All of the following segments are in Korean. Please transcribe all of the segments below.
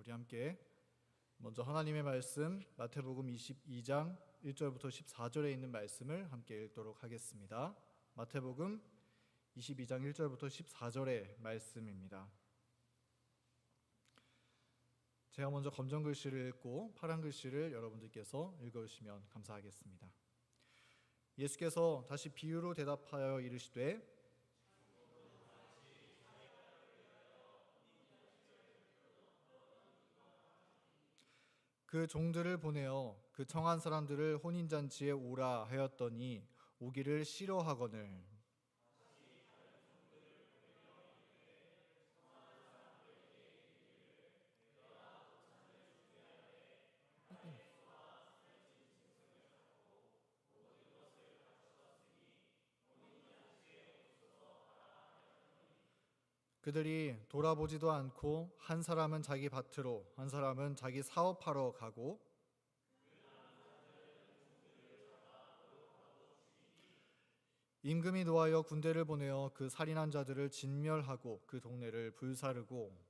우리 함께 먼저 하나님의 말씀 마태복음 22장 1절부터 14절에 있는 말씀을 함께 읽도록 하겠습니다. 마태복음 22장 1절부터 14절의 말씀입니다. 제가 먼저 검정 글씨를 읽고 파란 글씨를 여러분들께서 읽어주시면 감사하겠습니다. 예수께서 다시 비유로 대답하여 이르시되 그 종들을 보내어 그 청한 사람들을 혼인잔치에 오라 하였더니 오기를 싫어하거늘 그들이 돌아보지도 않고 한 사람은 자기 밭으로 한 사람은 자기 사업하러 가고 임금이 노하여 군대를 보내어 그 살인한 자들을 진멸하고 그 동네를 불사르고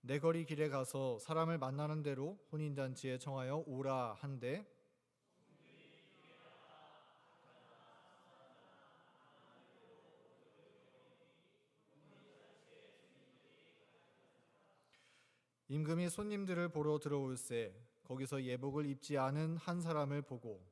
내 거리 길에 가서 사람을 만나는 대로 혼인잔치에 청하여 오라 한데 임금이 손님들을 보러 들어올세 거기서 예복을 입지 않은 한 사람을 보고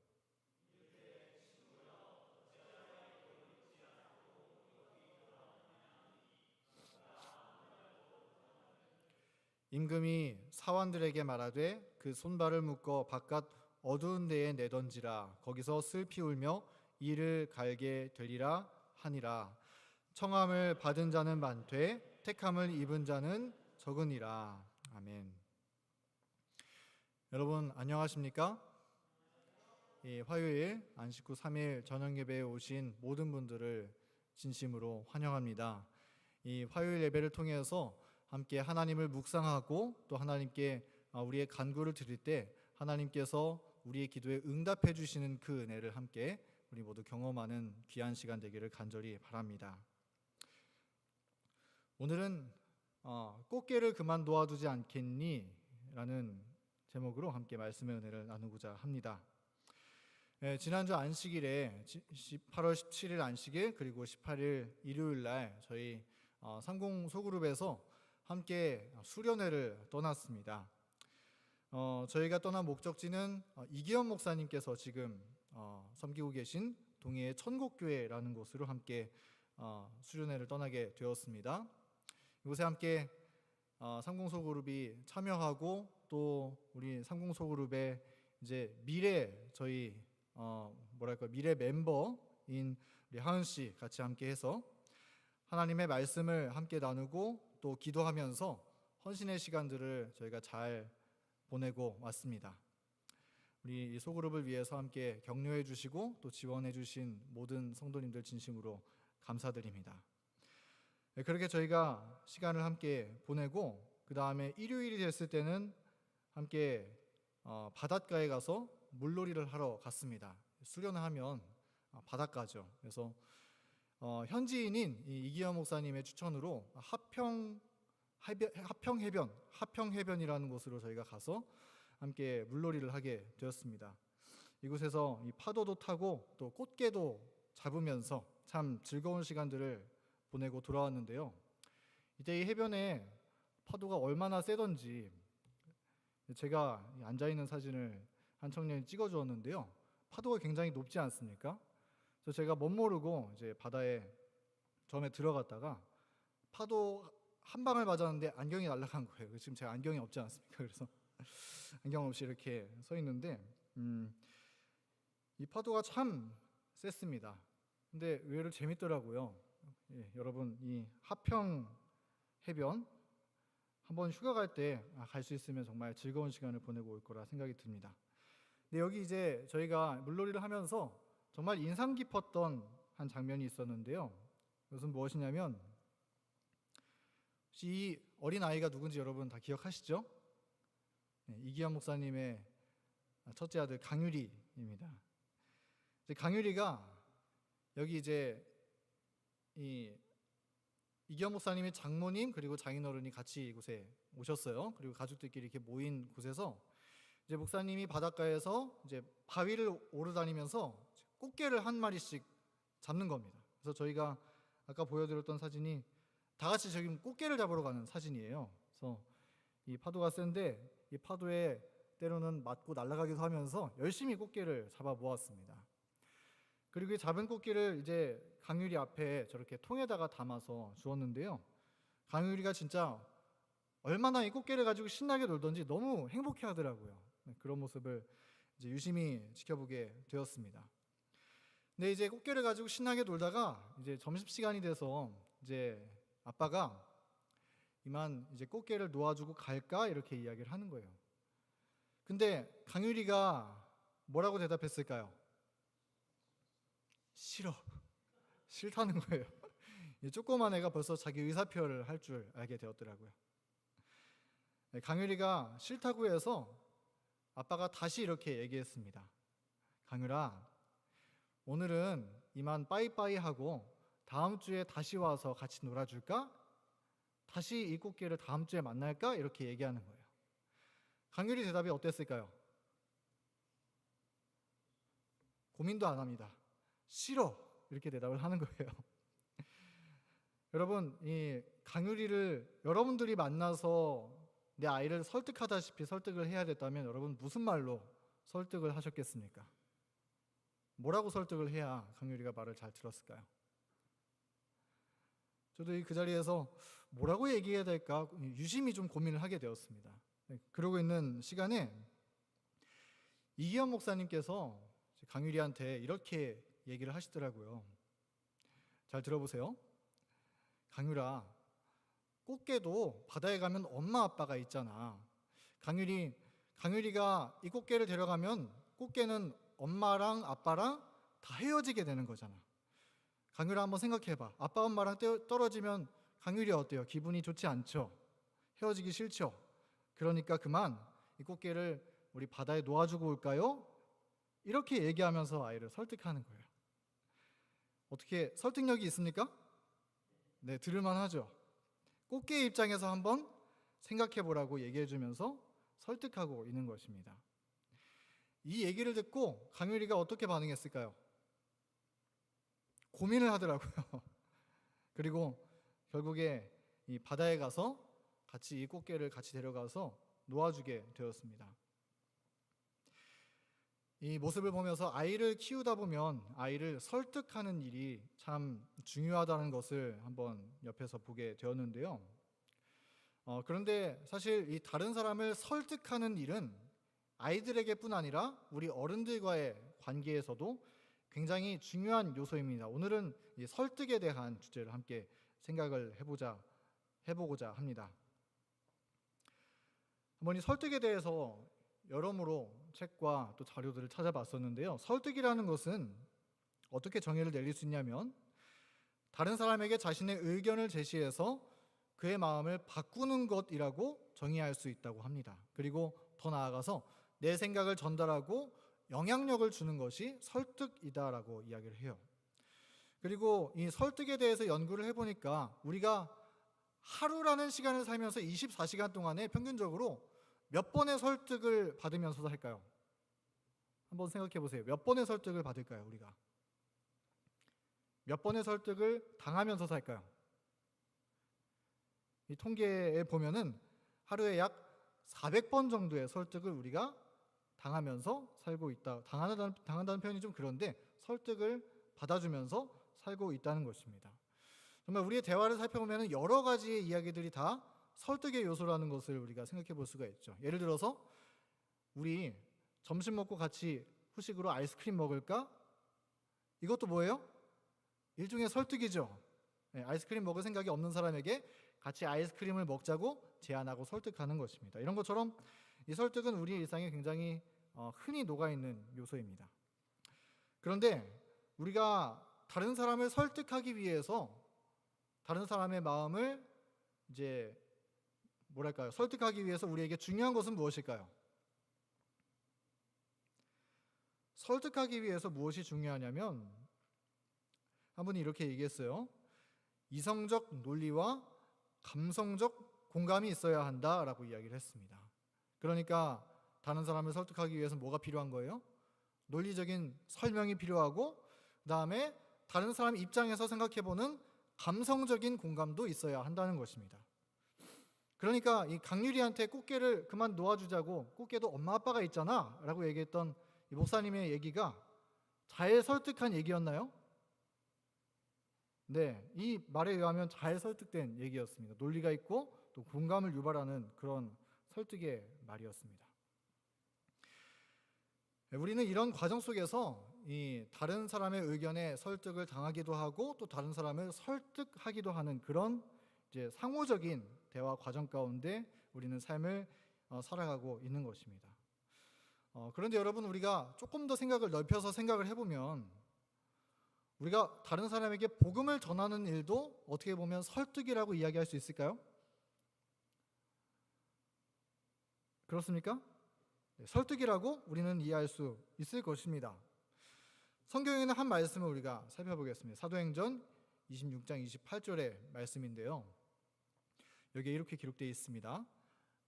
임금이 사환들에게 말하되 그 손발을 묶어 바깥 어두운 데에 내던지라 거기서 슬피 울며 이를 갈게 되리라 하니라. 청함을 받은 자는 많되 택함을 입은 자는 적으니라. 아멘. 여러분 안녕하십니까? 화요일 안식 후 3일 저녁 예배에 오신 모든 분들을 진심으로 환영합니다. 이 화요일 예배를 통해서 함께 하나님을 묵상하고 또 하나님께 우리의 간구를 드릴 때 하나님께서 우리의 기도에 응답해 주시는 그 은혜를 함께 우리 모두 경험하는 귀한 시간 되기를 간절히 바랍니다. 오늘은 꽃게를 그만 놓아두지 않겠니? 라는 제목으로 함께 말씀의 은혜를 나누고자 합니다. 지난주 안식일에 8월 17일 안식일 그리고 18일 일요일 날 저희 상공 소그룹에서 함께 수련회를 떠났습니다. 저희가 떠난 목적지는 이기현 목사님께서 지금 섬기고 계신 동해의 천곡교회라는 곳으로 함께 수련회를 떠나게 되었습니다. 이곳에 함께 상공소그룹이 참여하고 또 우리 상공소그룹의 이제 미래 저희 미래 멤버인 우리 하은 씨 같이 함께 해서 하나님의 말씀을 함께 나누고 또 기도하면서 헌신의 시간들을 저희가 잘 보내고 왔습니다. 우리 이 소그룹을 위해서 함께 격려해 주시고 또 지원해 주신 모든 성도님들 진심으로 감사드립니다. 그렇게 저희가 시간을 함께 보내고 그 다음에 일요일이 됐을 때는 함께 바닷가에 가서 물놀이를 하러 갔습니다. 수련을 하면 바닷가죠. 그래서 현지인인 이기현 목사님의 추천으로 하평해변이라는 곳으로 저희가 가서 함께 물놀이를 하게 되었습니다. 이곳에서 이 파도도 타고 또 꽃게도 잡으면서 참 즐거운 시간들을 보내고 돌아왔는데요. 이때 이 해변에 파도가 얼마나 세던지 제가 앉아있는 사진을 한 청년이 찍어주었는데요. 파도가 굉장히 높지 않습니까? 그래서 제가 멋모르고 이제 바다에 처음에 들어갔다가 파도 한 방을 맞았는데 안경이 날아간 거예요. 지금 제가 안경이 없지 않습니까? 그래서 안경 없이 이렇게 서 있는데 이 파도가 참 셌습니다. 근데 의외로 재밌더라고요. 여러분 이 하평 해변 한번 휴가 갈 때 갈 수 있으면 정말 즐거운 시간을 보내고 올 거라 생각이 듭니다. 근데 여기 이제 저희가 물놀이를 하면서 정말 인상 깊었던 한 장면이 있었는데요. 그것은 무엇이냐면 혹시 이 어린 아이가 누군지 여러분 다 기억하시죠? 이기현 목사님의 첫째 아들 강유리입니다. 이제 강유리가 여기 이제 이기현 목사님의 장모님 그리고 장인어른이 같이 이곳에 오셨어요. 그리고 가족들끼리 이렇게 모인 곳에서 이제 목사님이 바닷가에서 이제 바위를 오르다니면서 꽃게를 한 마리씩 잡는 겁니다. 그래서 저희가 아까 보여드렸던 사진이 다 같이 지금 꽃게를 잡으러 가는 사진이에요. 그래서 이 파도가 센데 이 파도에 때로는 맞고 날아가기도 하면서 열심히 꽃게를 잡아 모았습니다. 그리고 이 잡은 꽃게를 이제 강유리 앞에 저렇게 통에다가 담아서 주었는데요. 강유리가 진짜 얼마나 이 꽃게를 가지고 신나게 놀던지 너무 행복해 하더라고요. 그런 모습을 이제 유심히 지켜보게 되었습니다. 근데 이제 꽃게를 가지고 신나게 놀다가 이제 점심시간이 돼서 이제 아빠가 이만 이제 꽃게를 놓아주고 갈까 이렇게 이야기를 하는 거예요. 근데 강유리가 뭐라고 대답했을까요? 싫다는 거예요. 이 조그만 애가 벌써 자기 의사표현을 할 줄 알게 되었더라고요. 강유리가 싫다고 해서 아빠가 다시 이렇게 얘기했습니다. 강유라, 오늘은 이만 빠이빠이 하고 다음 주에 다시 와서 같이 놀아줄까? 다시 이 꽃게를 다음 주에 만날까? 이렇게 얘기하는 거예요. 강유리 대답이 어땠을까요? 고민도 안 합니다. 싫어! 이렇게 대답을 하는 거예요. 여러분, 이 강유리를 여러분들이 만나서 내 아이를 설득하다시피 설득을 해야 됐다면 여러분 무슨 말로 설득을 하셨겠습니까? 뭐라고 설득을 해야 강유리가 말을 잘 들었을까요? 저도 그 자리에서 뭐라고 얘기해야 될까 유심히 좀 고민을 하게 되었습니다. 그러고 있는 시간에 이기현 목사님께서 강유리한테 이렇게 얘기를 하시더라고요. 잘 들어보세요. 강유라, 꽃게도 바다에 가면 엄마 아빠가 있잖아. 강유리가 이 꽃게를 데려가면 꽃게는 엄마랑 아빠랑 다 헤어지게 되는 거잖아. 강유라 한번 생각해봐. 아빠 엄마랑 떨어지면 강유리 어때요? 기분이 좋지 않죠? 헤어지기 싫죠? 그러니까 그만 이 꽃게를 우리 바다에 놓아주고 올까요? 이렇게 얘기하면서 아이를 설득하는 거예요. 어떻게 설득력이 있습니까? 네, 들을만 하죠. 꽃게 입장에서 한번 생각해 보라고 얘기해 주면서 설득하고 있는 것입니다. 이 얘기를 듣고 강유리가 어떻게 반응했을까요? 고민을 하더라고요. 그리고 결국에 이 바다에 가서 같이 이 꽃게를 같이 데려가서 놓아주게 되었습니다. 이 모습을 보면서 아이를 키우다 보면 아이를 설득하는 일이 참 중요하다는 것을 한번 옆에서 보게 되었는데요. 그런데 사실 이 다른 사람을 설득하는 일은 아이들에게뿐 아니라 우리 어른들과의 관계에서도 굉장히 중요한 요소입니다. 오늘은 이 설득에 대한 주제를 함께 생각을 해보고자 합니다. 한번 이 설득에 대해서 여러모로 책과 또 자료들을 찾아봤었는데요. 설득이라는 것은 어떻게 정의를 내릴 수 있냐면 다른 사람에게 자신의 의견을 제시해서 그의 마음을 바꾸는 것이라고 정의할 수 있다고 합니다. 그리고 더 나아가서 내 생각을 전달하고 영향력을 주는 것이 설득이다라고 이야기를 해요. 그리고 이 설득에 대해서 연구를 해보니까 우리가 하루라는 시간을 살면서 24시간 동안에 평균적으로 몇 번의 설득을 받으면서 살까요? 한번 생각해 보세요. 몇 번의 설득을 받을까요, 우리가? 몇 번의 설득을 당하면서 살까요? 이 통계에 보면은 하루에 약 400번 정도의 설득을 우리가 당하면서 살고 있다. 당한다는 표현이 좀 그런데 설득을 받아주면서 살고 있다는 것입니다. 정말 우리의 대화를 살펴보면 여러 가지의 이야기들이 다 설득의 요소라는 것을 우리가 생각해 볼 수가 있죠. 예를 들어서 우리 점심 먹고 같이 후식으로 아이스크림 먹을까? 이것도 뭐예요? 일종의 설득이죠. 네, 아이스크림 먹을 생각이 없는 사람에게 같이 아이스크림을 먹자고 제안하고 설득하는 것입니다. 이런 것처럼 이 설득은 우리 일상에 굉장히 흔히 녹아있는 요소입니다. 그런데 우리가 다른 사람을 설득하기 위해서 다른 사람의 마음을 설득하기 위해서 우리에게 중요한 것은 무엇일까요? 설득하기 위해서 무엇이 중요하냐면 한 분이 이렇게 얘기했어요. 이성적 논리와 감성적 공감이 있어야 한다라고 이야기를 했습니다. 그러니까 다른 사람을 설득하기 위해서 뭐가 필요한 거예요? 논리적인 설명이 필요하고 그다음에 다른 사람 입장에서 생각해보는 감성적인 공감도 있어야 한다는 것입니다. 그러니까 이 강유리한테 꽃게를 그만 놓아주자고, 꽃게도 엄마 아빠가 있잖아 라고 얘기했던 이 목사님의 얘기가 잘 설득한 얘기였나요? 네, 이 말에 의하면 잘 설득된 얘기였습니다. 논리가 있고 또 공감을 유발하는 그런 설득의 말이었습니다. 우리는 이런 과정 속에서 이 다른 사람의 의견에 설득을 당하기도 하고 또 다른 사람을 설득하기도 하는 그런 이제 상호적인 대화 과정 가운데 우리는 삶을 살아가고 있는 것입니다. 그런데 여러분, 우리가 조금 더 생각을 넓혀서 생각을 해보면 우리가 다른 사람에게 복음을 전하는 일도 어떻게 보면 설득이라고 이야기할 수 있을까요? 그렇습니까? 네, 설득이라고 우리는 이해할 수 있을 것입니다. 성경에는 한 말씀을 우리가 살펴보겠습니다. 사도행전 26장 28절의 말씀인데요. 여기에 이렇게 기록되어 있습니다.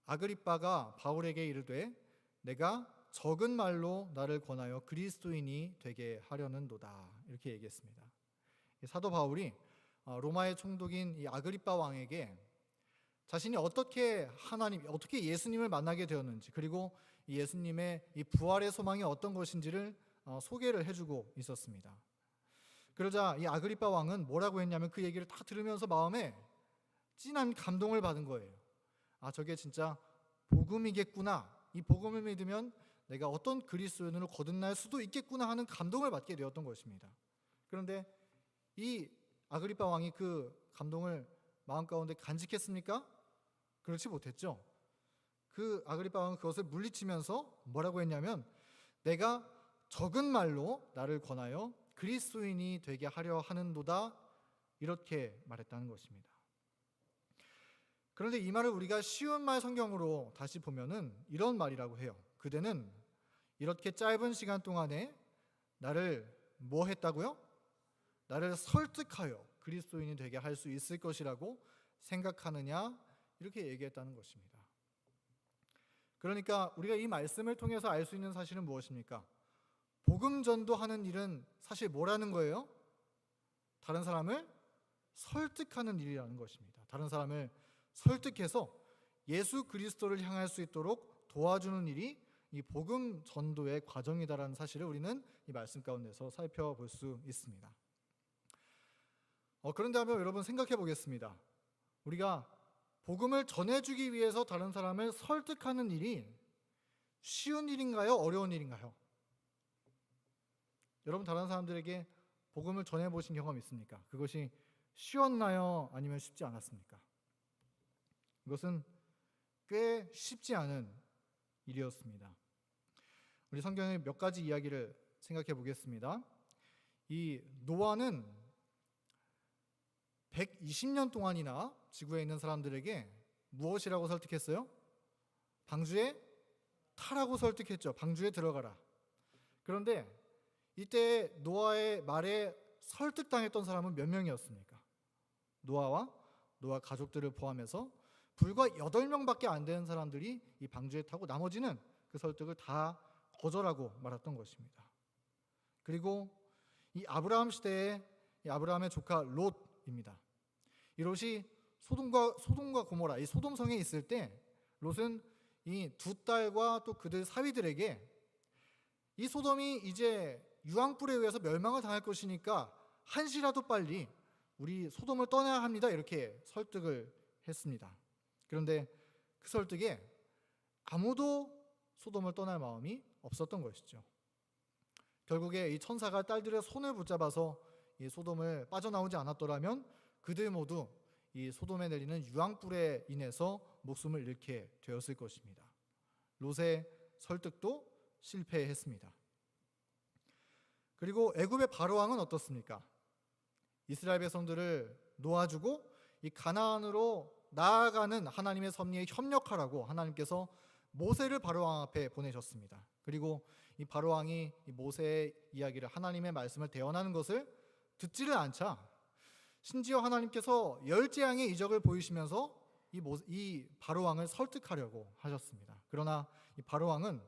아그리빠가 바울에게 이르되 내가 적은 말로 나를 권하여 그리스도인이 되게 하려는도다, 이렇게 얘기했습니다. 사도 바울이 로마의 총독인 이 아그리빠 왕에게 자신이 어떻게 예수님을 만나게 되었는지, 그리고 이 예수님의 이 부활의 소망이 어떤 것인지를 소개를 해주고 있었습니다. 그러자 이 아그리빠 왕은 뭐라고 했냐면 그 얘기를 다 들으면서 마음에 진한 감동을 받은 거예요. 아, 저게 진짜 복음이겠구나. 이 복음을 믿으면 내가 어떤 그리스도인으로 거듭날 수도 있겠구나 하는 감동을 받게 되었던 것입니다. 그런데 이 아그리빠 왕이 그 감동을 마음 가운데 간직했습니까? 그렇지 못했죠. 그 아그리빠 왕은 그것을 물리치면서 뭐라고 했냐면 내가 적은 말로 나를 권하여 그리스도인이 되게 하려 하는도다, 이렇게 말했다는 것입니다. 그런데 이 말을 우리가 쉬운 말 성경으로 다시 보면은 이런 말이라고 해요. 그대는 이렇게 짧은 시간 동안에 나를 뭐 했다고요? 나를 설득하여 그리스도인이 되게 할 수 있을 것이라고 생각하느냐, 이렇게 얘기했다는 것입니다. 그러니까 우리가 이 말씀을 통해서 알 수 있는 사실은 무엇입니까? 복음 전도하는 일은 사실 뭐라는 거예요? 다른 사람을 설득하는 일이라는 것입니다. 다른 사람을 설득해서 예수 그리스도를 향할 수 있도록 도와주는 일이 이 복음 전도의 과정이다라는 사실을 우리는 이 말씀 가운데서 살펴볼 수 있습니다. 그런데 한번 여러분 생각해 보겠습니다. 우리가 복음을 전해주기 위해서 다른 사람을 설득하는 일이 쉬운 일인가요? 어려운 일인가요? 여러분, 다른 사람들에게 복음을 전해보신 경험 있습니까? 그것이 쉬웠나요? 아니면 쉽지 않았습니까? 이것은 꽤 쉽지 않은 일이었습니다. 우리 성경의 몇 가지 이야기를 생각해 보겠습니다. 이 노아는 120년 동안이나 지구에 있는 사람들에게 무엇이라고 설득했어요? 방주에 타라고 설득했죠. 방주에 들어가라. 그런데 이때 노아의 말에 설득당했던 사람은 몇 명이었습니까? 노아 가족들을 포함해서 불과 8명밖에 안 되는 사람들이 이 방주에 타고 나머지는 그 설득을 다 거절하고 말았던 것입니다. 그리고 이 아브라함 시대에 이 아브라함의 조카 롯입니다. 이 롯이 소돔과 고모라, 이 소돔성에 있을 때 롯은 이 두 딸과 또 그들 사위들에게 이 소돔이 이제 유황불에 의해서 멸망을 당할 것이니까 한시라도 빨리 우리 소돔을 떠나야 합니다, 이렇게 설득을 했습니다. 그런데 그 설득에 아무도 소돔을 떠날 마음이 없었던 것이죠. 결국에 이 천사가 딸들의 손을 붙잡아서 이 소돔을 빠져나오지 않았더라면 그들 모두 이 소돔에 내리는 유황불에 인해서 목숨을 잃게 되었을 것입니다. 롯의 설득도 실패했습니다. 그리고 애굽의 바로왕은 어떻습니까? 이스라엘 백성들을 놓아주고 이 가나안으로 나아가는 하나님의 섭리에 협력하라고 하나님께서 모세를 바로왕 앞에 보내셨습니다. 그리고 이 바로왕이 이 모세의 이야기를, 하나님의 말씀을 대언하는 것을 듣지를 않자 심지어 하나님께서 열재앙의 이적을 보이시면서 이 바로왕을 설득하려고 하셨습니다. 그러나 이 바로왕은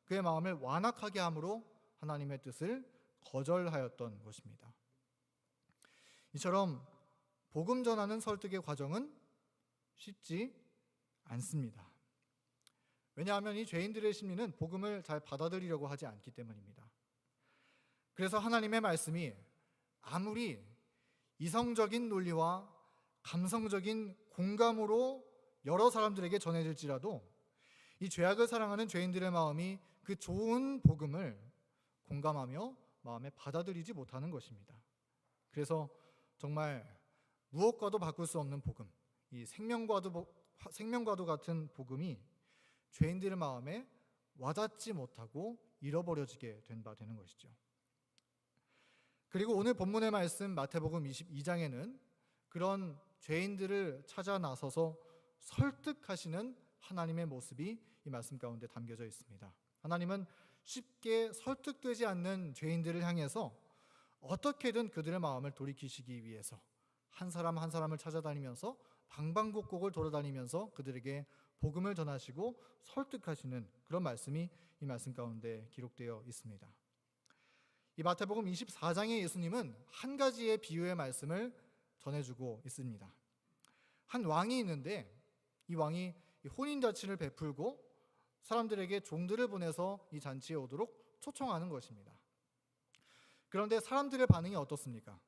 그의 마음을 완악하게 함으로 하나님의 뜻을 거절하였던 것입니다. 이처럼 복음 전하는 설득의 과정은 쉽지 않습니다. 왜냐하면 이 죄인들의 심리는 복음을 잘 받아들이려고 하지 않기 때문입니다. 그래서 하나님의 말씀이 아무리 이성적인 논리와 감성적인 공감으로 여러 사람들에게 전해질지라도 이 죄악을 사랑하는 죄인들의 마음이 그 좋은 복음을 공감하며 마음에 받아들이지 못하는 것입니다. 그래서 정말 무엇과도 바꿀 수 없는 복음, 이 생명과도 같은 복음이 죄인들의 마음에 와닿지 못하고 잃어버려지게 된 바 되는 것이죠. 그리고 오늘 본문의 말씀 마태복음 22장에는 그런 죄인들을 찾아 나서서 설득하시는 하나님의 모습이 이 말씀 가운데 담겨져 있습니다. 하나님은 쉽게 설득되지 않는 죄인들을 향해서 어떻게든 그들의 마음을 돌이키시기 위해서 한 사람 한 사람을 찾아다니면서 방방곡곡을 돌아다니면서 그들에게 복음을 전하시고 설득하시는 그런 말씀이 이 말씀 가운데 기록되어 있습니다. 이 마태복음 24장의 예수님은 한 가지의 비유의 말씀을 전해주고 있습니다. 한 왕이 있는데 이 왕이 혼인잔치를 베풀고 사람들에게 종들을 보내서 이 잔치에 오도록 초청하는 것입니다. 그런데 사람들의 반응이 어떻습니까?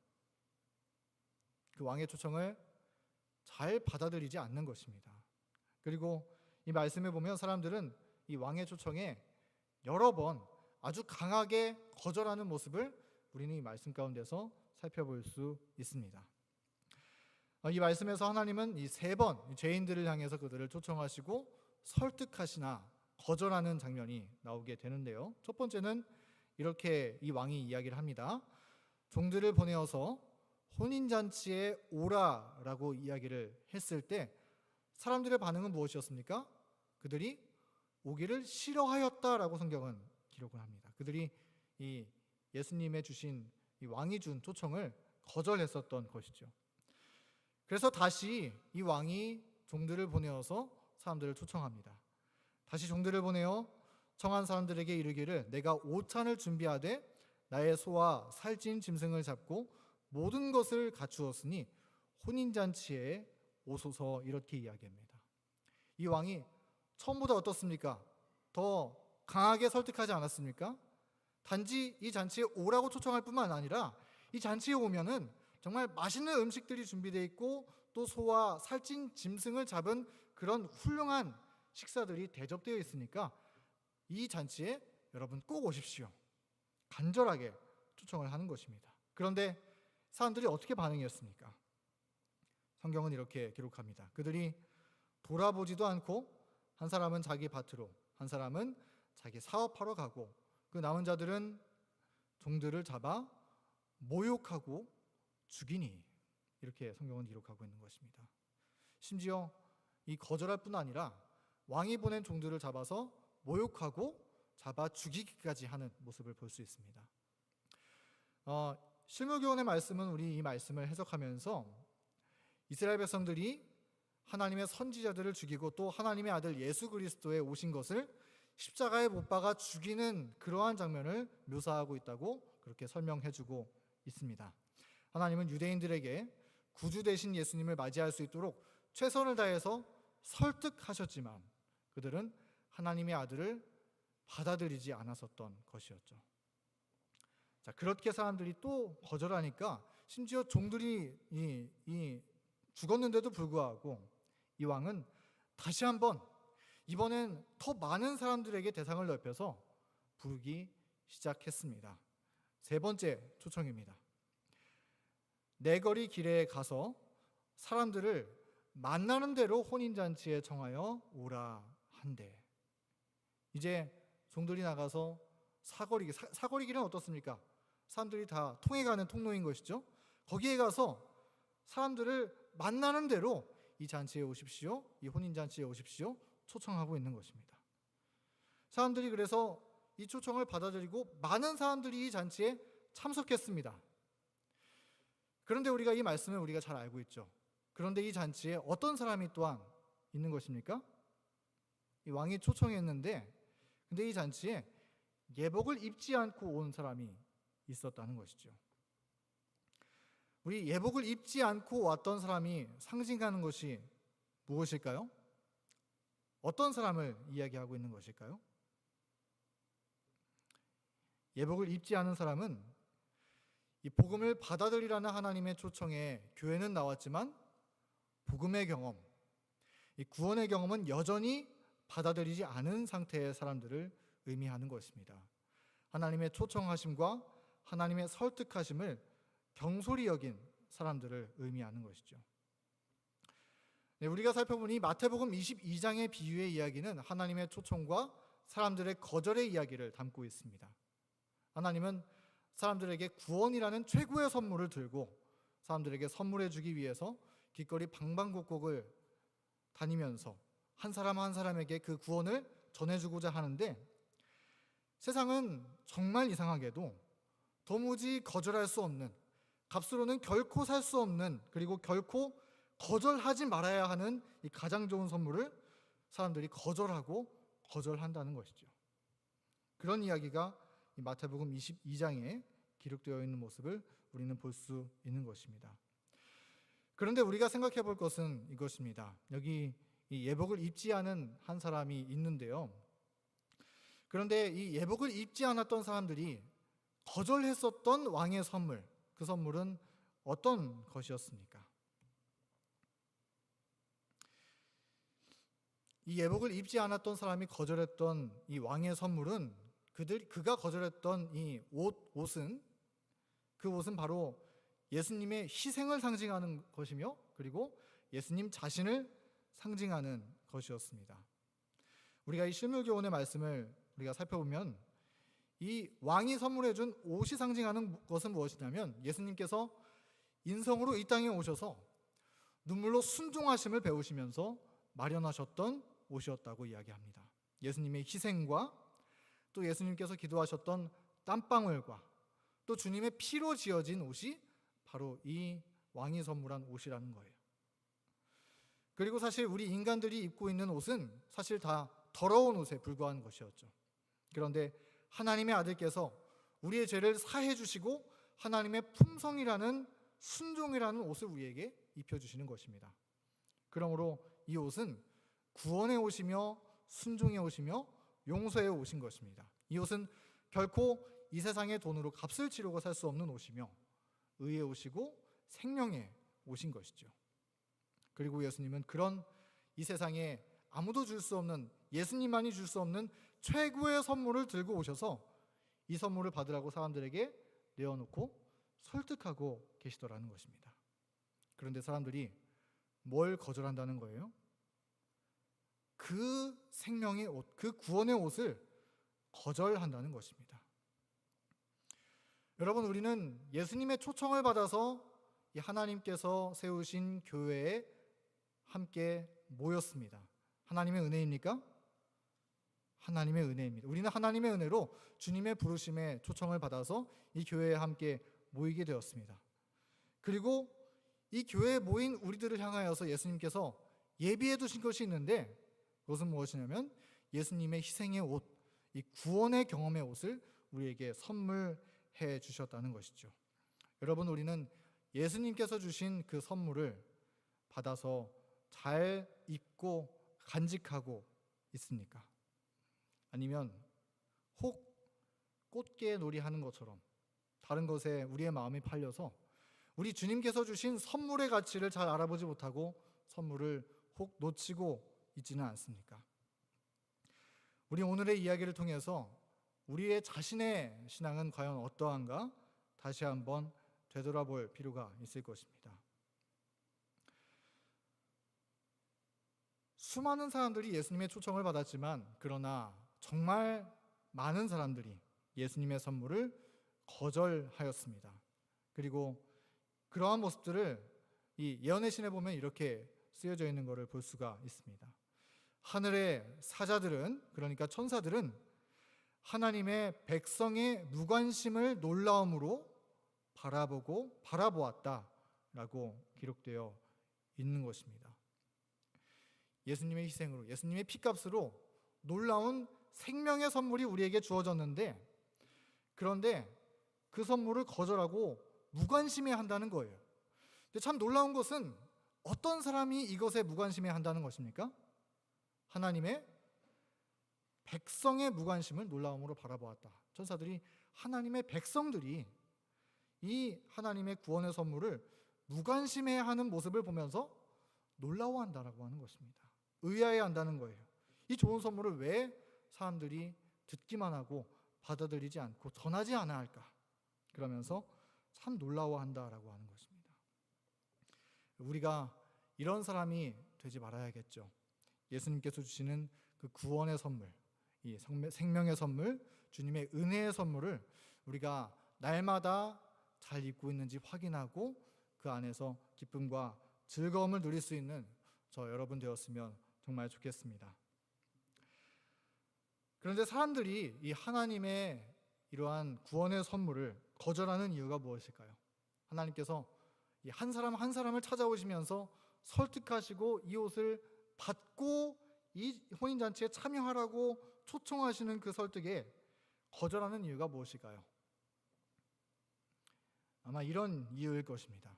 그 왕의 초청을 잘 받아들이지 않는 것입니다. 그리고 이 말씀에 보면 사람들은 이 왕의 초청에 여러 번 아주 강하게 거절하는 모습을 우리는 이 말씀 가운데서 살펴볼 수 있습니다. 이 말씀에서 하나님은 이 3번 죄인들을 향해서 그들을 초청하시고 설득하시나 거절하는 장면이 나오게 되는데요. 첫 번째는 이렇게 이 왕이 이야기를 합니다. 종들을 보내어서 혼인잔치에 오라라고 이야기를 했을 때 사람들의 반응은 무엇이었습니까? 그들이 오기를 싫어하였다라고 성경은 기록을 합니다. 그들이 이 예수님의 주신 이 왕이 준 초청을 거절했었던 것이죠. 그래서 다시 이 왕이 종들을 보내어서 사람들을 초청합니다. 다시 종들을 보내어 청한 사람들에게 이르기를 내가 오찬을 준비하되 나의 소와 살찐 짐승을 잡고 모든 것을 갖추었으니 혼인잔치에 오소서, 이렇게 이야기합니다. 이 왕이 처음보다 어떻습니까? 더 강하게 설득하지 않았습니까? 단지 이 잔치에 오라고 초청할 뿐만 아니라 이 잔치에 오면은 정말 맛있는 음식들이 준비되어 있고 또 소와 살찐 짐승을 잡은 그런 훌륭한 식사들이 대접되어 있으니까 이 잔치에 여러분 꼭 오십시오, 간절하게 초청을 하는 것입니다. 그런데 사람들이 어떻게 반응했습니까? 성경은 이렇게 기록합니다. 그들이 돌아보지도 않고 한 사람은 자기 밭으로, 한 사람은 자기 사업하러 가고 그 남은 자들은 종들을 잡아 모욕하고 죽이니, 이렇게 성경은 기록하고 있는 것입니다. 심지어 이 거절할 뿐 아니라 왕이 보낸 종들을 잡아서 모욕하고 잡아 죽이기까지 하는 모습을 볼 수 있습니다. 실무교훈의 말씀은 우리 이 말씀을 해석하면서 이스라엘 백성들이 하나님의 선지자들을 죽이고 또 하나님의 아들 예수 그리스도의 오신 것을 십자가에 못 박아 죽이는 그러한 장면을 묘사하고 있다고 그렇게 설명해주고 있습니다. 하나님은 유대인들에게 구주 되신 예수님을 맞이할 수 있도록 최선을 다해서 설득하셨지만 그들은 하나님의 아들을 받아들이지 않았었던 것이었죠. 자, 그렇게 사람들이 또 거절하니까 심지어 종들이 죽었는데도 불구하고 이 왕은 다시 한번 이번엔 더 많은 사람들에게 대상을 넓혀서 부르기 시작했습니다. 3번째 초청입니다. 내거리 길에 가서 사람들을 만나는 대로 혼인잔치에 청하여 오라 한대. 이제 종들이 나가서 사거리 길은 어떻습니까? 사람들이 다 통해가는 통로인 것이죠. 거기에 가서 사람들을 만나는 대로 이 잔치에 오십시오, 이 혼인잔치에 오십시오 초청하고 있는 것입니다. 사람들이 그래서 이 초청을 받아들이고 많은 사람들이 이 잔치에 참석했습니다. 그런데 우리가 이 말씀을 우리가 잘 알고 있죠. 그런데 이 잔치에 어떤 사람이 또한 있는 것입니까? 이 왕이 초청했는데 근데 이 잔치에 예복을 입지 않고 온 사람이 있었다는 것이죠. 우리 예복을 입지 않고 왔던 사람이 상징하는 것이 무엇일까요? 어떤 사람을 이야기하고 있는 것일까요? 예복을 입지 않은 사람은 이 복음을 받아들이라는 하나님의 초청에 교회는 나왔지만 복음의 경험, 이 구원의 경험은 여전히 받아들이지 않은 상태의 사람들을 의미하는 것입니다. 하나님의 초청하심과 하나님의 설득하심을 경솔히 여긴 사람들을 의미하는 것이죠. 네, 우리가 살펴보니 마태복음 22장의 비유의 이야기는 하나님의 초청과 사람들의 거절의 이야기를 담고 있습니다. 하나님은 사람들에게 구원이라는 최고의 선물을 들고 사람들에게 선물해 주기 위해서 길거리 방방곡곡을 다니면서 한 사람 한 사람에게 그 구원을 전해주고자 하는데 세상은 정말 이상하게도 도무지 거절할 수 없는, 값으로는 결코 살 수 없는, 그리고 결코 거절하지 말아야 하는 이 가장 좋은 선물을 사람들이 거절한다는 것이죠. 그런 이야기가 이 마태복음 22장에 기록되어 있는 모습을 우리는 볼 수 있는 것입니다. 그런데 우리가 생각해 볼 것은 이것입니다. 여기 이 예복을 입지 않은 한 사람이 있는데요. 그런데 이 예복을 입지 않았던 사람들이 거절했었던 왕의 선물, 그 선물은 어떤 것이었습니까? 이 예복을 입지 않았던 사람이 거절했던 이 왕의 선물은 그가 거절했던 이 옷은 그 옷은 바로 예수님의 희생을 상징하는 것이며 그리고 예수님 자신을 상징하는 것이었습니다. 우리가 이 실물교훈의 말씀을 우리가 살펴보면 이 왕이 선물해 준 옷이 상징하는 것은 무엇이냐면 예수님께서 인성으로 이 땅에 오셔서 눈물로 순종하심을 배우시면서 마련하셨던 옷이었다고 이야기합니다. 예수님의 희생과 또 예수님께서 기도하셨던 땀방울과 또 주님의 피로 지어진 옷이 바로 이 왕이 선물한 옷이라는 거예요. 그리고 사실 우리 인간들이 입고 있는 옷은 사실 다 더러운 옷에 불과한 것이었죠. 그런데 하나님의 아들께서 우리의 죄를 사해 주시고 하나님의 품성이라는 순종이라는 옷을 우리에게 입혀주시는 것입니다. 그러므로 이 옷은 구원의 옷이며 순종의 옷이며 용서의 옷인 것입니다. 이 옷은 결코 이 세상의 돈으로 값을 치르고 살 수 없는 옷이며 의의 옷이고 생명의 옷인 것이죠. 그리고 예수님은 그런 이 세상에 아무도 줄 수 없는, 예수님만이 줄 수 없는 최고의 선물을 들고 오셔서 이 선물을 받으라고 사람들에게 내어놓고 설득하고 계시더라는 것입니다. 그런데 사람들이 뭘 거절한다는 거예요? 그 생명의 옷, 그 구원의 옷을 거절한다는 것입니다. 여러분, 우리는 예수님의 초청을 받아서 이 하나님께서 세우신 교회에 함께 모였습니다. 하나님의 은혜입니까? 하나님의 은혜입니다. 우리는 하나님의 은혜로 주님의 부르심에 초청을 받아서 이 교회에 함께 모이게 되었습니다. 그리고 이 교회에 모인 우리들을 향하여서 예수님께서 예비해 두신 것이 있는데 그것은 무엇이냐면 예수님의 희생의 옷, 이 구원의 경험의 옷을 우리에게 선물해 주셨다는 것이죠. 여러분, 우리는 예수님께서 주신 그 선물을 받아서 잘 입고 간직하고 있습니까? 아니면 혹 꽃게 놀이하는 것처럼 다른 것에 우리의 마음이 팔려서 우리 주님께서 주신 선물의 가치를 잘 알아보지 못하고 선물을 혹 놓치고 있지는 않습니까? 우리 오늘의 이야기를 통해서 우리의 자신의 신앙은 과연 어떠한가 다시 한번 되돌아볼 필요가 있을 것입니다. 수많은 사람들이 예수님의 초청을 받았지만 그러나 정말 많은 사람들이 예수님의 선물을 거절하였습니다. 그리고 그러한 모습들을 이 예언의 신에 보면 이렇게 쓰여져 있는 것을 볼 수가 있습니다. 하늘의 사자들은, 그러니까 천사들은 하나님의 백성의 무관심을 놀라움으로 바라보았다라고 기록되어 있는 것입니다. 예수님의 희생으로, 예수님의 피값으로 놀라운 생명의 선물이 우리에게 주어졌는데, 그런데 그 선물을 거절하고 무관심해 한다는 거예요. 근데 참 놀라운 것은 어떤 사람이 이것에 무관심해 한다는 것입니까? 하나님의 백성의 무관심을 놀라움으로 바라보았다. 천사들이, 하나님의 백성들이 이 하나님의 구원의 선물을 무관심해하는 모습을 보면서 놀라워한다라고 하는 것입니다. 의아해한다는 거예요. 이 좋은 선물을 왜 사람들이 듣기만 하고 받아들이지 않고 전하지 않아 할까? 그러면서 참 놀라워한다라고 하는 것입니다. 우리가 이런 사람이 되지 말아야겠죠. 예수님께서 주시는 그 구원의 선물, 이 생명의 선물, 주님의 은혜의 선물을 우리가 날마다 잘 입고 있는지 확인하고 그 안에서 기쁨과 즐거움을 누릴 수 있는 저 여러분 되었으면 정말 좋겠습니다. 그런데 사람들이 이 하나님의 이러한 구원의 선물을 거절하는 이유가 무엇일까요? 하나님께서 한 사람 한 사람을 찾아오시면서 설득하시고 이 옷을 받고 이 혼인잔치에 참여하라고 초청하시는 그 설득에 거절하는 이유가 무엇일까요? 아마 이런 이유일 것입니다.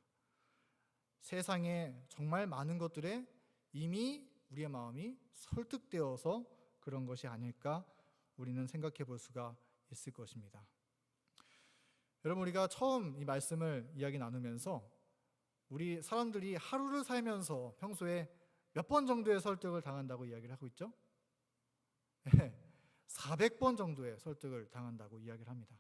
세상에 정말 많은 것들에 이미 우리의 마음이 설득되어서 그런 것이 아닐까 우리는 생각해 볼 수가 있을 것입니다. 여러분, 우리가 처음 이 말씀을 이야기 나누면서 우리 사람들이 하루를 살면서 평소에 몇 번 정도의 설득을 당한다고 이야기를 하고 있죠? 400번 정도의 설득을 당한다고 이야기를 합니다.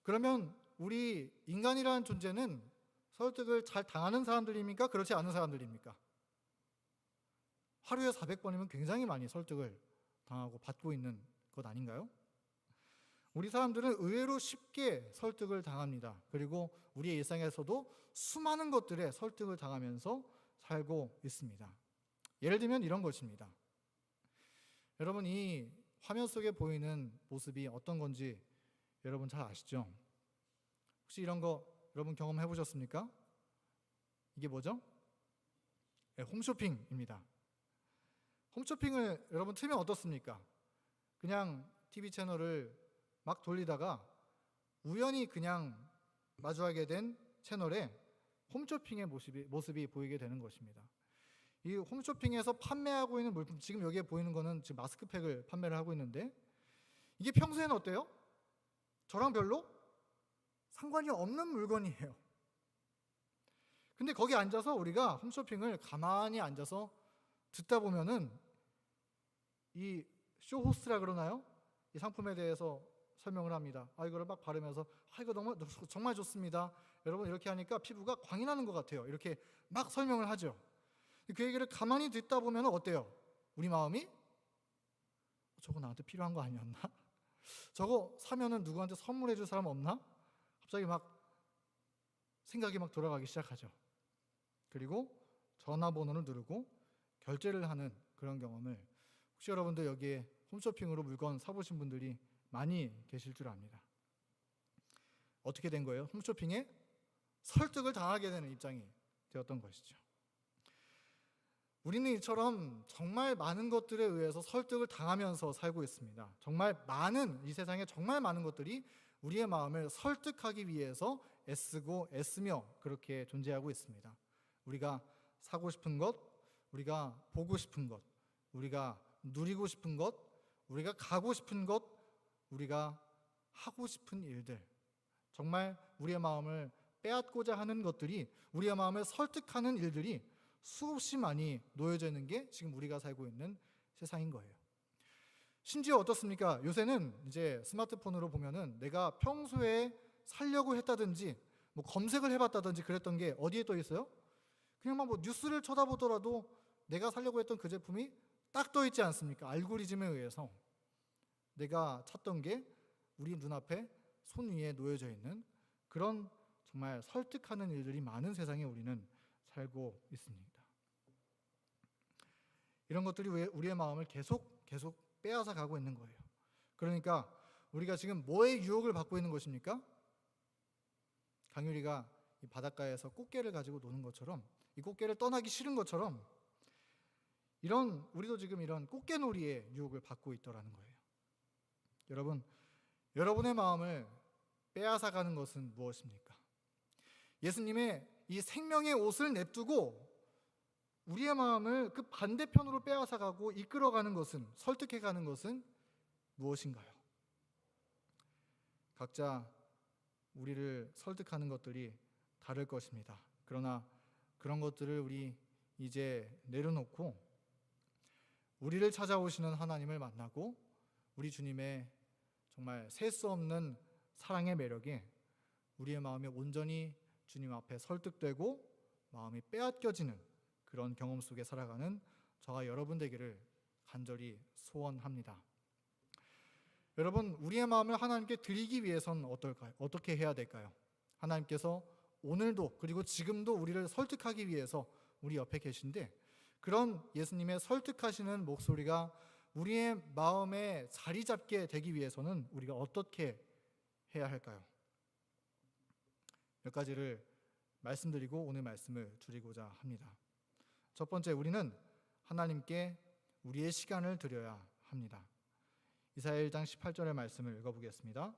그러면 우리 인간이라는 존재는 설득을 잘 당하는 사람들입니까? 그렇지 않은 사람들입니까? 하루에 400번이면 굉장히 많이 설득을 당하고 받고 있는 것 아닌가요? 우리 사람들은 의외로 쉽게 설득을 당합니다. 그리고 우리의 일상에서도 수많은 것들에 설득을 당하면서 살고 있습니다. 예를 들면 이런 것입니다. 여러분, 이 화면 속에 보이는 모습이 어떤 건지 여러분 잘 아시죠? 혹시 이런 거 여러분 경험해 보셨습니까? 이게 뭐죠? 네, 홈쇼핑입니다. 홈쇼핑을 여러분 틀면 어떻습니까? 그냥 TV 채널을 막 돌리다가 우연히 그냥 마주하게 된 채널에 홈쇼핑의 모습이 보이게 되는 것입니다. 이 홈쇼핑에서 판매하고 있는 물품, 지금 여기에 보이는 거는 지금 마스크팩을 판매를 하고 있는데, 이게 평소에는 어때요? 저랑 별로 상관이 없는 물건이에요. 근데 거기 앉아서 우리가 홈쇼핑을 가만히 앉아서 듣다 보면은 이 쇼호스트라 그러나요? 이 상품에 대해서 설명을 합니다. 이거를 막 바르면서 이거 정말 좋습니다. 여러분, 이렇게 하니까 피부가 광이 나는 것 같아요. 이렇게 막 설명을 하죠. 그 얘기를 가만히 듣다 보면 어때요? 우리 마음이 저거 나한테 필요한 거 아니었나? 저거 사면은 누구한테 선물해 줄 사람 없나? 갑자기 막 생각이 막 돌아가기 시작하죠. 그리고 전화번호를 누르고 결제를 하는 그런 경험을, 혹시 여러분들 여기에 홈쇼핑으로 물건 사보신 분들이 많이 계실 줄 압니다. 어떻게 된 거예요? 홈쇼핑에 설득을 당하게 되는 입장이 되었던 것이죠. 우리는 이처럼 정말 많은 것들에 의해서 설득을 당하면서 살고 있습니다. 정말 많은, 이 세상에 정말 많은 것들이 우리의 마음을 설득하기 위해서 애쓰며 그렇게 존재하고 있습니다. 우리가 사고 싶은 것, 우리가 보고 싶은 것, 우리가 누리고 싶은 것, 우리가 가고 싶은 것, 우리가 하고 싶은 일들, 정말 우리의 마음을 빼앗고자 하는 것들이, 우리의 마음을 설득하는 일들이 수없이 많이 놓여져 있는 게 지금 우리가 살고 있는 세상인 거예요. 심지어 어떻습니까? 요새는 이제 스마트폰으로 보면은 내가 평소에 살려고 했다든지 뭐 검색을 해봤다든지 그랬던 게 어디에 떠 있어요? 그냥 막 뭐 뉴스를 쳐다보더라도 내가 살려고 했던 그 제품이 딱 떠 있지 않습니까? 알고리즘에 의해서 내가 찾던 게 우리 눈앞에 손 위에 놓여져 있는 그런 정말 설득하는 일들이 많은 세상에 우리는 살고 있습니다. 이런 것들이 우리의 마음을 계속 빼앗아 가고 있는 거예요. 그러니까 우리가 지금 뭐의 유혹을 받고 있는 것입니까? 강유리가 이 바닷가에서 꽃게를 가지고 노는 것처럼, 이 꽃게를 떠나기 싫은 것처럼 우리도 지금 이런 꽃게놀이의 유혹을 받고 있더라는 거예요. 여러분, 여러분의 마음을 빼앗아가는 것은 무엇입니까? 예수님의 이 생명의 옷을 냅두고 우리의 마음을 그 반대편으로 빼앗아가고 이끌어가는 것은, 설득해가는 것은 무엇인가요? 각자 우리를 설득하는 것들이 다를 것입니다. 그러나 그런 것들을 우리 이제 내려놓고 우리를 찾아오시는 하나님을 만나고 우리 주님의 정말 셀 수 없는 사랑의 매력에 우리의 마음이 온전히 주님 앞에 설득되고 마음이 빼앗겨지는 그런 경험 속에 살아가는 저와 여러분 되기를 간절히 소원합니다. 여러분, 우리의 마음을 하나님께 드리기 위해서는 어떻게 해야 될까요? 하나님께서 오늘도 그리고 지금도 우리를 설득하기 위해서 우리 옆에 계신데, 그런 예수님의 설득하시는 목소리가 우리의 마음에 자리 잡게 되기 위해서는 우리가 어떻게 해야 할까요? 몇 가지를 말씀드리고 오늘 말씀을 줄이고자 합니다. 첫 번째, 우리는 하나님께 우리의 시간을 드려야 합니다. 이사야 1장 18절의 말씀을 읽어보겠습니다.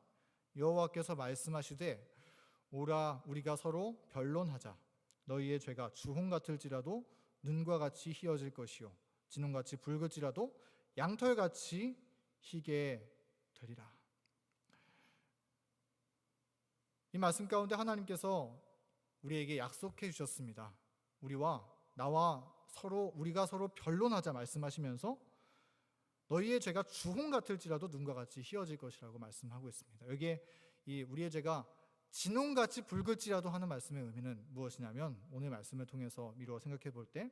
여호와께서 말씀하시되 오라 우리가 서로 변론하자. 너희의 죄가 주홍 같을지라도 눈과 같이 희어질 것이요 진홍같이 붉을지라도 양털같이 희게 되리라. 이 말씀 가운데 하나님께서 우리에게 약속해 주셨습니다. 우리가 서로 변론하자 말씀하시면서 너희의 죄가 주홍 같을지라도 눈과 같이 희어질 것이라고 말씀하고 있습니다. 여기에 이 우리의 죄가 진홍같이 붉을지라도 하는 말씀의 의미는 무엇이냐면, 오늘 말씀을 통해서 미루어 생각해 볼 때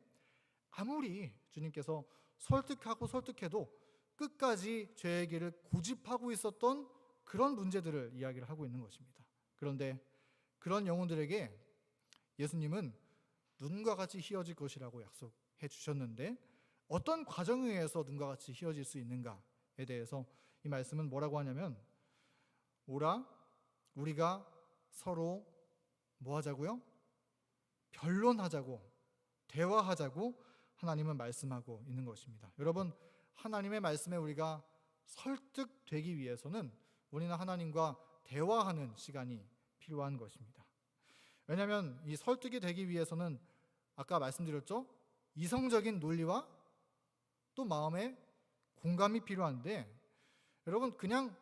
아무리 주님께서 설득해도 끝까지 죄의 길을 고집하고 있었던 그런 문제들을 이야기를 하고 있는 것입니다. 그런데 그런 영혼들에게 예수님은 눈과 같이 희어질 것이라고 약속해 주셨는데, 어떤 과정에 의해서 눈과 같이 희어질 수 있는가에 대해서 이 말씀은 뭐라고 하냐면, 오라 우리가 서로 뭐 하자고요? 변론하자고, 대화하자고 하나님은 말씀하고 있는 것입니다. 여러분, 하나님의 말씀에 우리가 설득되기 위해서는 우리는 하나님과 대화하는 시간이 필요한 것입니다. 왜냐하면 이 설득이 되기 위해서는 아까 말씀드렸죠? 이성적인 논리와 또 마음의 공감이 필요한데, 여러분, 그냥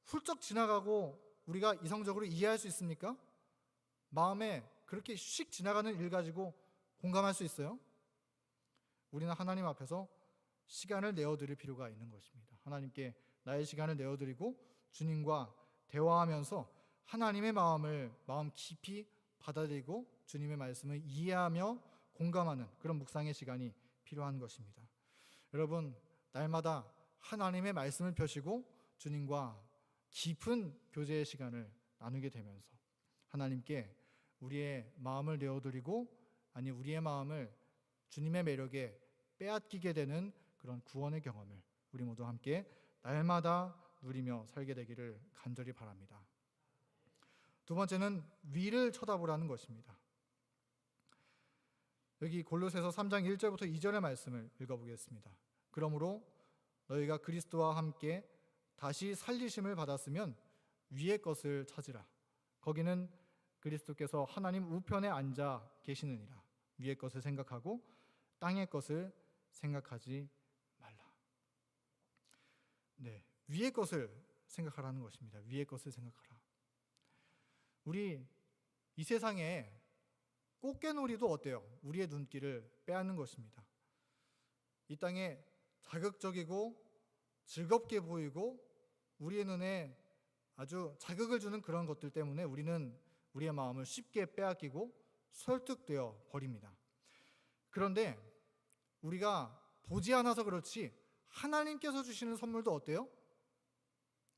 훌쩍 지나가고 우리가 이성적으로 이해할 수 있습니까? 마음에 그렇게 휙 지나가는 일 가지고 공감할 수 있어요? 우리는 하나님 앞에서 시간을 내어드릴 필요가 있는 것입니다. 하나님께 나의 시간을 내어드리고 주님과 대화하면서 하나님의 마음 깊이 받아들이고 주님의 말씀을 이해하며 공감하는 그런 묵상의 시간이 필요한 것입니다. 여러분, 날마다 하나님의 말씀을 펴시고 주님과 깊은 교제의 시간을 나누게 되면서 하나님께 우리의 마음을 내어드리고, 아니 우리의 마음을 주님의 매력에 빼앗기게 되는 그런 구원의 경험을 우리 모두 함께 날마다 누리며 살게 되기를 간절히 바랍니다. 두 번째는 위를 쳐다보라는 것입니다. 여기 골로새서 3장 1절부터 2절의 말씀을 읽어보겠습니다. 그러므로 너희가 그리스도와 함께 다시 살리심을 받았으면 위의 것을 찾으라. 거기는 그리스도께서 하나님 우편에 앉아 계시느니라. 위의 것을 생각하고 땅의 것을 생각하지 말라. 네, 위의 것을 생각하라는 것입니다. 위의 것을 생각하라. 우리 이 세상에 꽃게놀이도 어때요? 우리의 눈길을 빼앗는 것입니다. 이 땅에 자극적이고 즐겁게 보이고 우리의 눈에 아주 자극을 주는 그런 것들 때문에 우리는 우리의 마음을 쉽게 빼앗기고 설득되어 버립니다. 그런데 우리가 보지 않아서 그렇지 하나님께서 주시는 선물도 어때요?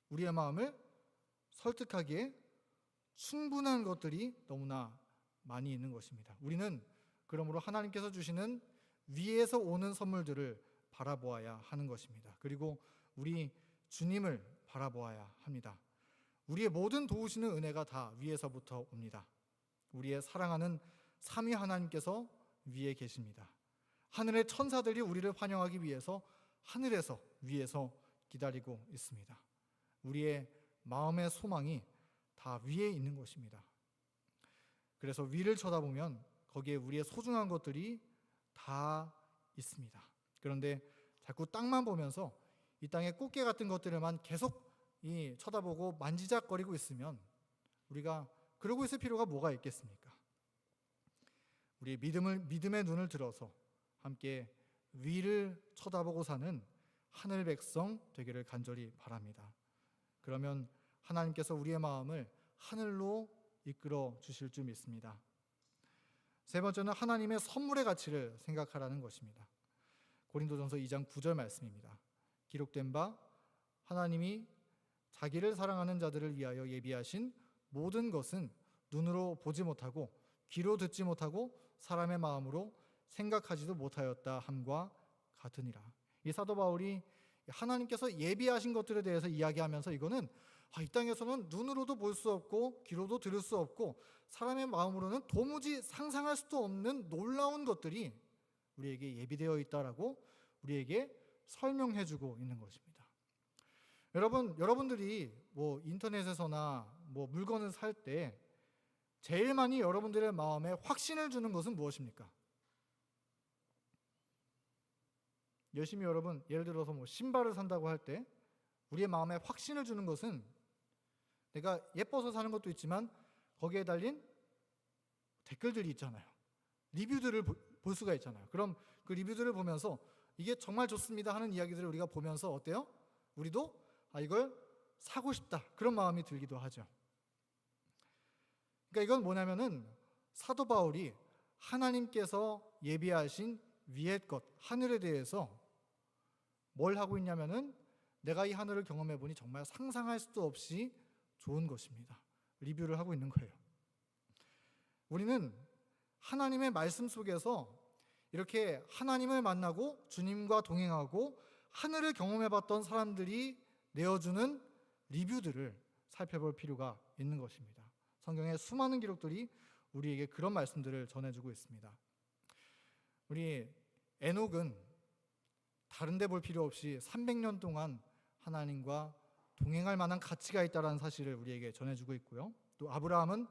우리의 마음을 설득하기에 충분한 것들이 너무나 많이 있는 것입니다. 우리는 그러므로 하나님께서 주시는 위에서 오는 선물들을 바라보아야 하는 것입니다. 그리고 우리 주님을 바라보아야 합니다. 우리의 모든 도우시는 은혜가 다 위에서부터 옵니다. 우리의 사랑하는 삼위 하나님께서 위에 계십니다. 하늘의 천사들이 우리를 환영하기 위해서 하늘에서 위에서 기다리고 있습니다. 우리의 마음의 소망이 다 위에 있는 것입니다. 그래서 위를 쳐다보면 거기에 우리의 소중한 것들이 다 있습니다. 그런데 자꾸 땅만 보면서 이 땅의 꽃게 같은 것들을만 계속 쳐다보고 만지작거리고 있으면 우리가 그러고 있을 필요가 뭐가 있겠습니까? 우리 믿음의 눈을 들어서 함께 위를 쳐다보고 사는 하늘 백성 되기를 간절히 바랍니다. 그러면 하나님께서 우리의 마음을 하늘로 이끌어 주실 줄 믿습니다. 세 번째는 하나님의 선물의 가치를 생각하라는 것입니다. 고린도전서 2장 9절 말씀입니다. 기록된 바 하나님이 자기를 사랑하는 자들을 위하여 예비하신 모든 것은 눈으로 보지 못하고 귀로 듣지 못하고 사람의 마음으로 생각하지도 못하였다 함과 같으니라. 이 사도 바울이 하나님께서 예비하신 것들에 대해서 이야기하면서 이거는 이 땅에서는 눈으로도 볼 수 없고 귀로도 들을 수 없고 사람의 마음으로는 도무지 상상할 수도 없는 놀라운 것들이 우리에게 예비되어 있다라고 우리에게 설명해주고 있는 것입니다. 여러분들이 인터넷에서나 물건을 살 때 제일 많이 여러분들의 마음에 확신을 주는 것은 무엇입니까? 열심히 예를 들어서 신발을 산다고 할 때 우리의 마음에 확신을 주는 것은 내가 예뻐서 사는 것도 있지만 거기에 달린 댓글들이 있잖아요. 리뷰들을 볼 수가 있잖아요. 그럼 그 리뷰들을 보면서 이게 정말 좋습니다 하는 이야기들을 우리가 보면서 어때요? 우리도 이걸 사고 싶다 그런 마음이 들기도 하죠. 그러니까 이건 뭐냐면은 사도 바울이 하나님께서 예비하신 위의 것, 하늘에 대해서 뭘 하고 있냐면은 내가 이 하늘을 경험해 보니 정말 상상할 수도 없이 좋은 것입니다. 리뷰를 하고 있는 거예요. 우리는 하나님의 말씀 속에서 이렇게 하나님을 만나고 주님과 동행하고 하늘을 경험해 봤던 사람들이 내어주는 리뷰들을 살펴볼 필요가 있는 것입니다. 성경의 수많은 기록들이 우리에게 그런 말씀들을 전해주고 있습니다. 우리 에녹은 다른 데 볼 필요 없이 300년 동안 하나님과 동행할 만한 가치가 있다는 사실을 우리에게 전해주고 있고요. 또 아브라함은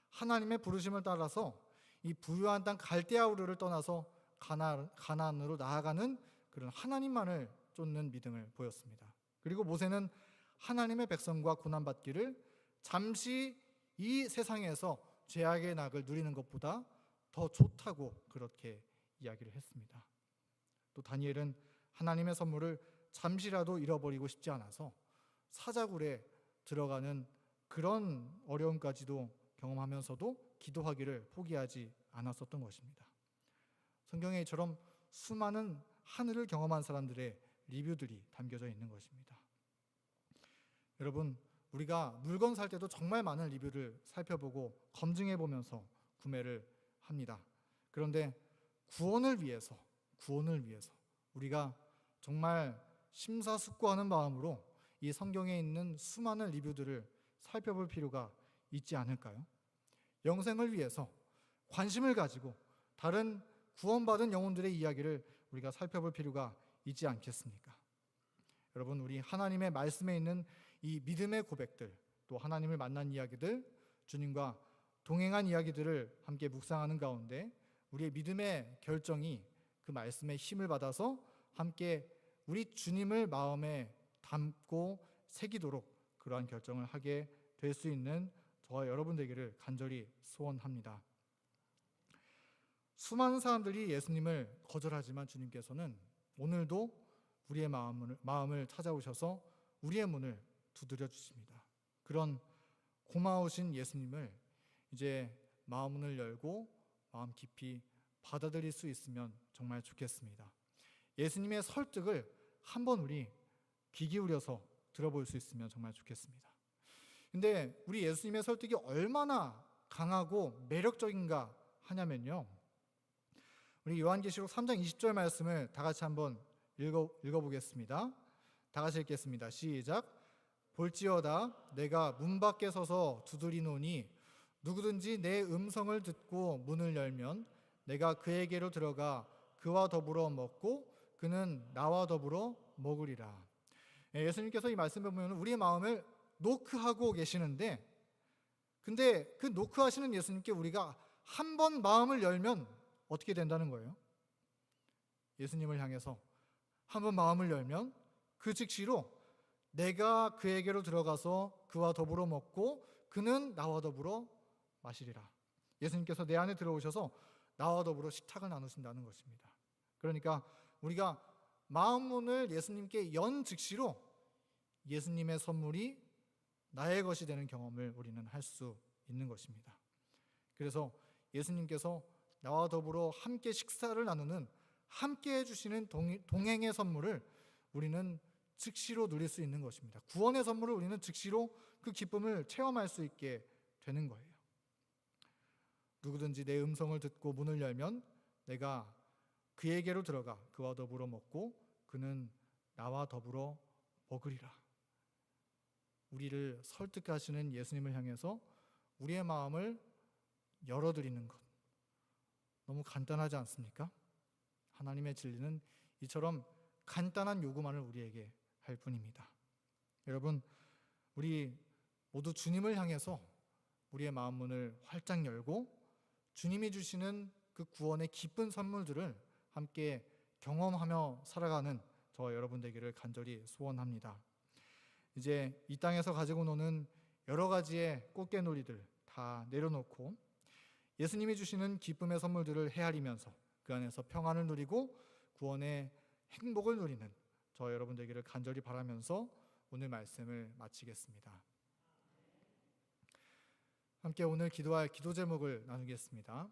하나님의 부르심을 따라서 이 부유한 땅 갈대아우르를 떠나서 가나안으로 나아가는 그런 하나님만을 쫓는 믿음을 보였습니다. 그리고 모세는 하나님의 백성과 고난받기를 잠시 이 세상에서 죄악의 낙을 누리는 것보다 더 좋다고 그렇게 이야기를 했습니다. 또 다니엘은 하나님의 선물을 잠시라도 잃어버리고 싶지 않아서 사자굴에 들어가는 그런 어려움까지도 경험하면서도 기도하기를 포기하지 않았었던 것입니다. 성경에 이처럼 수많은 하늘을 경험한 사람들의 리뷰들이 담겨져 있는 것입니다. 여러분, 우리가 물건 살 때도 정말 많은 리뷰를 살펴보고 검증해 보면서 구매를 합니다. 그런데 구원을 위해서 우리가 정말 심사숙고하는 마음으로 이 성경에 있는 수많은 리뷰들을 살펴볼 필요가 있지 않을까요? 영생을 위해서 관심을 가지고 다른 구원받은 영혼들의 이야기를 우리가 살펴볼 필요가 있지 않겠습니까? 여러분, 우리 하나님의 말씀에 있는 이 믿음의 고백들, 또 하나님을 만난 이야기들, 주님과 동행한 이야기들을 함께 묵상하는 가운데 우리의 믿음의 결정이 그 말씀의 힘을 받아서 함께 우리 주님을 마음에 담고 새기도록 그러한 결정을 하게 될 수 있는 저와 여러분 되기를 간절히 소원합니다. 수많은 사람들이 예수님을 거절하지만 주님께서는 오늘도 우리의 마음을 찾아오셔서 우리의 문을 두드려 주십니다. 그런 고마우신 예수님을 이제 마음문을 열고 마음 깊이 받아들일 수 있으면 정말 좋겠습니다. 예수님의 설득을 한번 우리 귀 기울여서 들어볼 수 있으면 정말 좋겠습니다. 근데 우리 예수님의 설득이 얼마나 강하고 매력적인가 하냐면요, 우리 요한계시록 3장 20절 말씀을 다 같이 한번 읽어보겠습니다. 다 같이 읽겠습니다. 시작. 볼지어다 내가 문 밖에 서서 두드리노니 누구든지 내 음성을 듣고 문을 열면 내가 그에게로 들어가 그와 더불어 먹고 그는 나와 더불어 먹으리라. 예수님께서 이 말씀을 보면 우리의 마음을 노크하고 계시는데, 근데 그 노크하시는 예수님께 우리가 한 번 마음을 열면 어떻게 된다는 거예요? 예수님을 향해서 한 번 마음을 열면 그 즉시로 내가 그에게로 들어가서 그와 더불어 먹고 그는 나와 더불어 마시리라. 예수님께서 내 안에 들어오셔서 나와 더불어 식탁을 나누신다는 것입니다. 그러니까 우리가 마음문을 예수님께 연 즉시로 예수님의 선물이 나의 것이 되는 경험을 우리는 할 수 있는 것입니다. 그래서 예수님께서 나와 더불어 함께 식사를 나누는, 함께 해주시는 동행의 선물을 우리는 즉시로 누릴 수 있는 것입니다. 구원의 선물을 우리는 즉시로 그 기쁨을 체험할 수 있게 되는 거예요. 누구든지 내 음성을 듣고 문을 열면 내가 그에게로 들어가 그와 더불어 먹고 그는 나와 더불어 먹으리라. 우리를 설득하시는 예수님을 향해서 우리의 마음을 열어드리는 것, 너무 간단하지 않습니까? 하나님의 진리는 이처럼 간단한 요구만을 우리에게 할 뿐입니다. 여러분, 우리 모두 주님을 향해서 우리의 마음 문을 활짝 열고 주님이 주시는 그 구원의 기쁜 선물들을 함께 경험하며 살아가는 저와 여러분 되기를 간절히 소원합니다. 이제 이 땅에서 가지고 노는 여러 가지의 꽃게놀이들 다 내려놓고 예수님이 주시는 기쁨의 선물들을 헤아리면서 그 안에서 평안을 누리고 구원의 행복을 누리는 저와 여러분 되기를 간절히 바라면서 오늘 말씀을 마치겠습니다. 함께 오늘 기도할 기도 제목을 나누겠습니다.